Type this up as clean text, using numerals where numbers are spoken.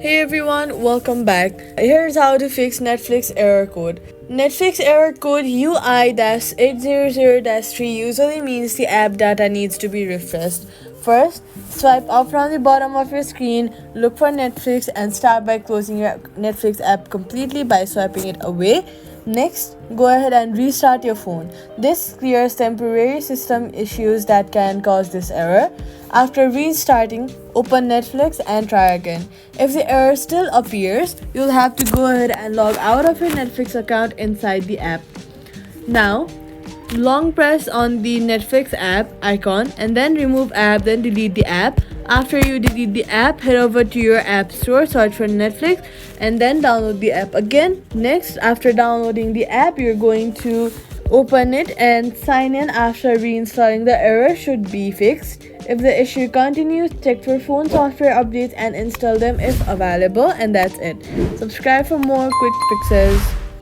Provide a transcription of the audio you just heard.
Hey everyone, welcome back. Here's how to fix Netflix error code. Netflix error code UI-800-3 usually means the app data needs to be refreshed. First, swipe up from the bottom of your screen, look for Netflix and start by closing your Netflix app completely by swiping it away. Next, go ahead and restart your phone. This clears temporary system issues that can cause this error. After restarting, open Netflix and try again. If the error still appears, you'll have to go ahead and log out of your Netflix account inside the app. Now, long press on the Netflix app icon and then remove app, then delete the app. After you delete the app, head over to your app store, search for Netflix and then download the app again. Next, after downloading the app, you're going to open it and sign in. After reinstalling, the error should be fixed. If the issue continues, check for phone software updates and install them if available, and that's it. Subscribe for more quick fixes.